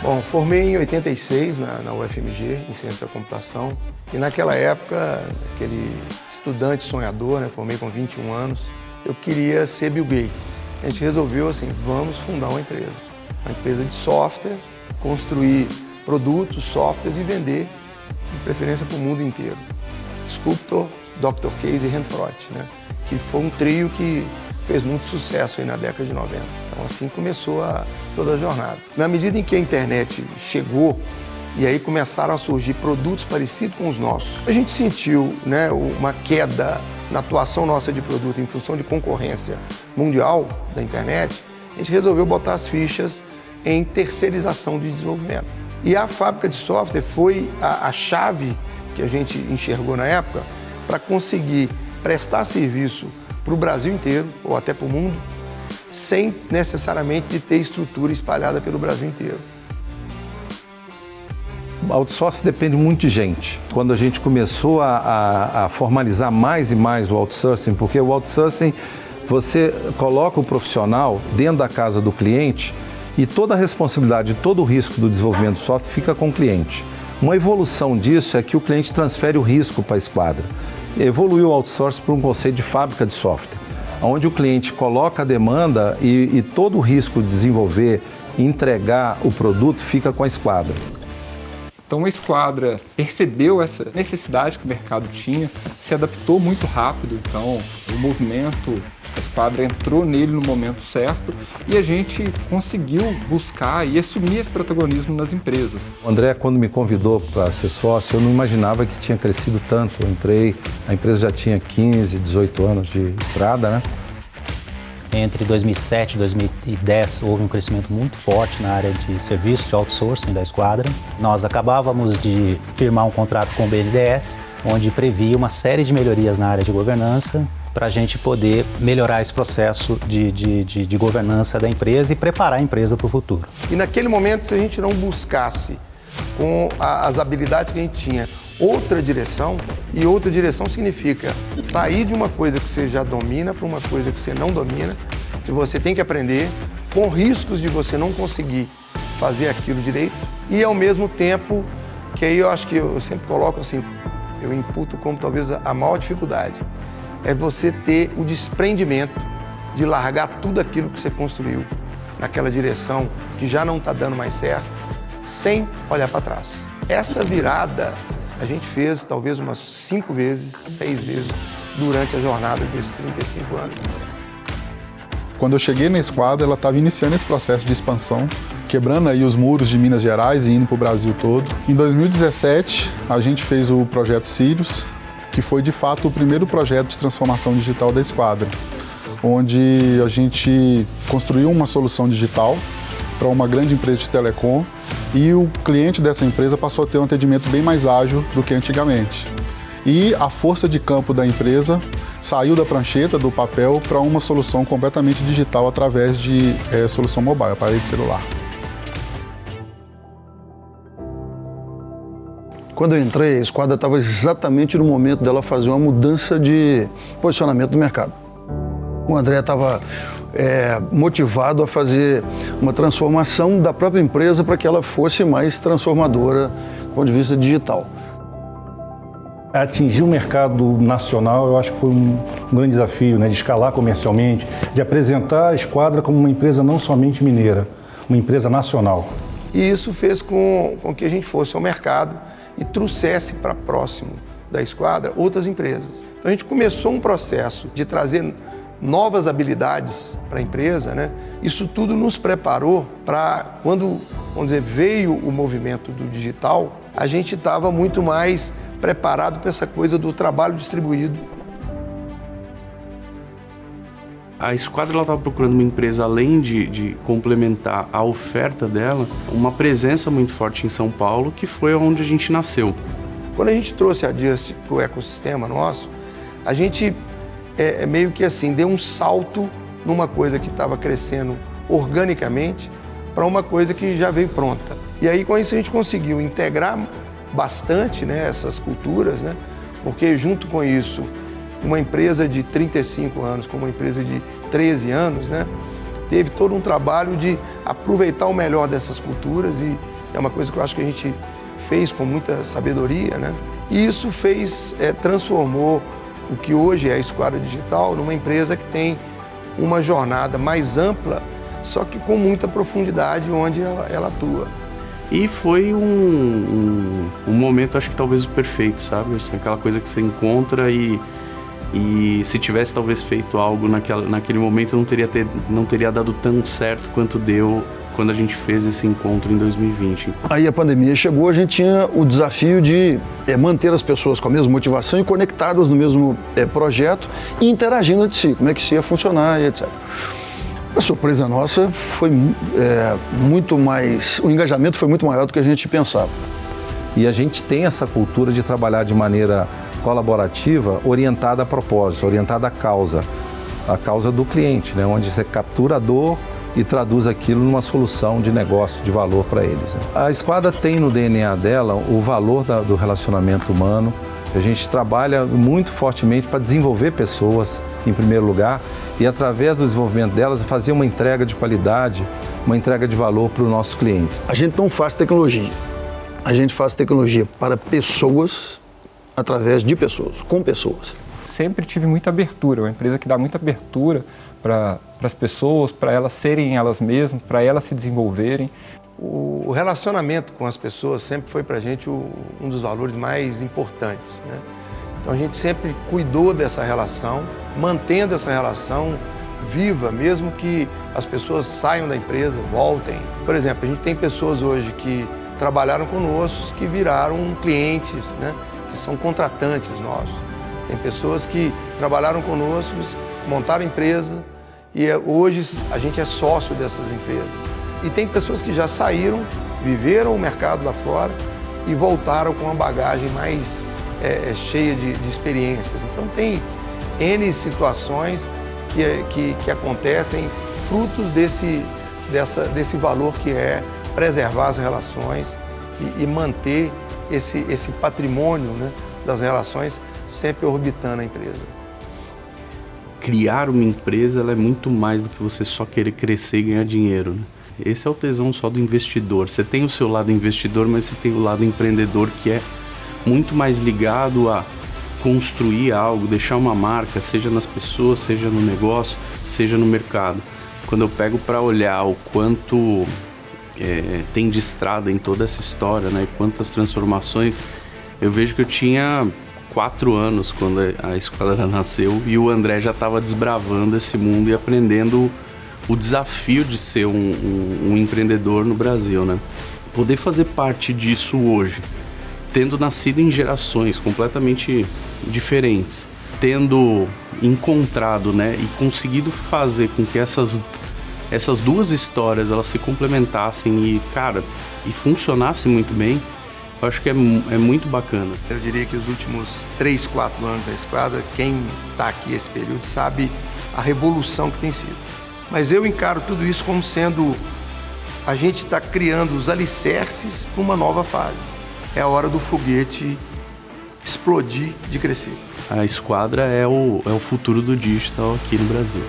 Bom, formei em 86 na UFMG, em Ciência da Computação. E naquela época, aquele estudante sonhador, né, formei com 21 anos, eu queria ser Bill Gates. A gente resolveu assim, vamos fundar uma empresa de software, construir produtos, softwares e vender, de preferência para o mundo inteiro. Sculptor, Dr. Case e Handprot, né, que foi um trio que fez muito sucesso aí na década de 90. Então assim começou toda a jornada. Na medida em que a internet chegou e aí começaram a surgir produtos parecidos com os nossos, a gente sentiu, né, uma queda na atuação nossa de produto em função de concorrência mundial da internet. A gente resolveu botar as fichas em terceirização de desenvolvimento. E a fábrica de software foi a chave que a gente enxergou na época para conseguir prestar serviço para o Brasil inteiro, ou até para o mundo, sem necessariamente de ter estrutura espalhada pelo Brasil inteiro. O outsourcing depende muito de gente. Quando a gente começou a formalizar mais e mais o outsourcing, porque o outsourcing, você coloca o profissional dentro da casa do cliente e toda a responsabilidade, todo o risco do desenvolvimento do software fica com o cliente. Uma evolução disso é que o cliente transfere o risco para a esquadra. Evoluiu o outsourcing para um conceito de fábrica de software, onde o cliente coloca a demanda e todo o risco de desenvolver e entregar o produto fica com a esquadra. Então a esquadra percebeu essa necessidade que o mercado tinha, se adaptou muito rápido, então o movimento, a esquadra entrou nele no momento certo e a gente conseguiu buscar e assumir esse protagonismo nas empresas. O André, quando me convidou para ser sócio, eu não imaginava que tinha crescido tanto. Eu entrei, a empresa já tinha 15, 18 anos de estrada, né? Entre 2007 e 2010 houve um crescimento muito forte na área de serviços de outsourcing da esquadra. Nós acabávamos de firmar um contrato com o BNDES, onde previa uma série de melhorias na área de governança para a gente poder melhorar esse processo de governança da empresa e preparar a empresa para o futuro. E naquele momento, se a gente não buscasse com as habilidades que a gente tinha outra direção, e outra direção significa sair de uma coisa que você já domina para uma coisa que você não domina, que você tem que aprender, com riscos de você não conseguir fazer aquilo direito, e ao mesmo tempo, que aí eu acho que eu sempre coloco assim, eu imputo como talvez a maior dificuldade, é você ter o desprendimento de largar tudo aquilo que você construiu naquela direção que já não está dando mais certo, sem olhar para trás. Essa virada a gente fez talvez umas 5 vezes, 6 vezes, durante a jornada desses 35 anos. Quando eu cheguei na esquadra, ela estava iniciando esse processo de expansão, quebrando aí os muros de Minas Gerais e indo para o Brasil todo. Em 2017, a gente fez o projeto Sirius, que foi de fato o primeiro projeto de transformação digital da esquadra, onde a gente construiu uma solução digital para uma grande empresa de telecom e o cliente dessa empresa passou a ter um atendimento bem mais ágil do que antigamente. E a força de campo da empresa saiu da prancheta, do papel, para uma solução completamente digital através de solução mobile, aparelho de celular. Quando eu entrei, a esquadra estava exatamente no momento dela fazer uma mudança de posicionamento do mercado. O André estava motivado a fazer uma transformação da própria empresa para que ela fosse mais transformadora do ponto de vista digital. Atingir o mercado nacional, eu acho que foi um grande desafio, né, de escalar comercialmente, de apresentar a esquadra como uma empresa não somente mineira, uma empresa nacional. E isso fez com que a gente fosse ao mercado e trouxesse para próximo da esquadra outras empresas. Então a gente começou um processo de trazer novas habilidades para a empresa, né? Isso tudo nos preparou para quando, vamos dizer, veio o movimento do digital, a gente estava muito mais preparado para essa coisa do trabalho distribuído. A esquadra estava procurando uma empresa, além de complementar a oferta dela, uma presença muito forte em São Paulo, que foi onde a gente nasceu. Quando a gente trouxe a Just para o ecossistema nosso, a gente meio que assim, deu um salto numa coisa que estava crescendo organicamente para uma coisa que já veio pronta. E aí com isso a gente conseguiu integrar bastante, né, essas culturas, né, porque junto com isso, uma empresa de 35 anos com uma empresa de 13 anos, né, teve todo um trabalho de aproveitar o melhor dessas culturas É uma coisa que eu acho que a gente fez com muita sabedoria, né? E isso transformou o que hoje é a Esquadra Digital numa empresa que tem uma jornada mais ampla, só que com muita profundidade onde ela atua. E foi um momento, acho que talvez o perfeito, sabe? Assim, aquela coisa que você encontra e se tivesse talvez feito algo naquele momento não teria dado tão certo quanto deu quando a gente fez esse encontro em 2020. Aí a pandemia chegou, a gente tinha o desafio de manter as pessoas com a mesma motivação e conectadas no mesmo projeto e interagindo entre si, como é que isso ia funcionar e etc. A surpresa nossa foi muito mais, o engajamento foi muito maior do que a gente pensava. E a gente tem essa cultura de trabalhar de maneira colaborativa, orientada a propósito, orientada à causa do cliente, né? Onde você captura a dor e traduz aquilo numa solução de negócio, de valor para eles. A Esquadra tem no DNA dela o valor do relacionamento humano. A gente trabalha muito fortemente para desenvolver pessoas, em primeiro lugar, e através do desenvolvimento delas fazer uma entrega de qualidade, uma entrega de valor para os nossos clientes. A gente não faz tecnologia, a gente faz tecnologia para pessoas, através de pessoas, com pessoas. Sempre tive muita abertura, uma empresa que dá muita abertura para as pessoas, para elas serem elas mesmas, para elas se desenvolverem. O relacionamento com as pessoas sempre foi para a gente um dos valores mais importantes, né? Então a gente sempre cuidou dessa relação, mantendo essa relação viva, mesmo que as pessoas saiam da empresa, voltem. Por exemplo, a gente tem pessoas hoje que trabalharam conosco, que viraram clientes, né? Que são contratantes nossos. Tem pessoas que trabalharam conosco, montaram empresa e hoje a gente é sócio dessas empresas. E tem pessoas que já saíram, viveram o mercado lá fora e voltaram com uma bagagem mais cheia de experiências. Então tem N situações que acontecem frutos desse valor que é preservar as relações e manter esse patrimônio, né, das relações sempre orbitando a empresa. Criar uma empresa ela é muito mais do que você só querer crescer e ganhar dinheiro, né? Esse é o tesão só do investidor. Você tem o seu lado investidor, mas você tem o lado empreendedor que é muito mais ligado a construir algo, deixar uma marca, seja nas pessoas, seja no negócio, seja no mercado. Quando eu pego para olhar o quanto tem de estrada em toda essa história, né, e quantas transformações, eu vejo que eu tinha 4 anos quando a Esquadra nasceu e o André já estava desbravando esse mundo e aprendendo o desafio de ser um empreendedor no Brasil, né? Poder fazer parte disso hoje, tendo nascido em gerações completamente diferentes, tendo encontrado, né, e conseguido fazer com que essas duas histórias elas se complementassem e funcionassem muito bem, eu acho que é muito bacana. Eu diria que os últimos 3, 4 anos da Esquadra, quem está aqui esse período sabe a revolução que tem sido. Mas eu encaro tudo isso como sendo a gente está criando os alicerces para uma nova fase. É a hora do foguete explodir de crescer. A Esquadra é o futuro do digital aqui no Brasil.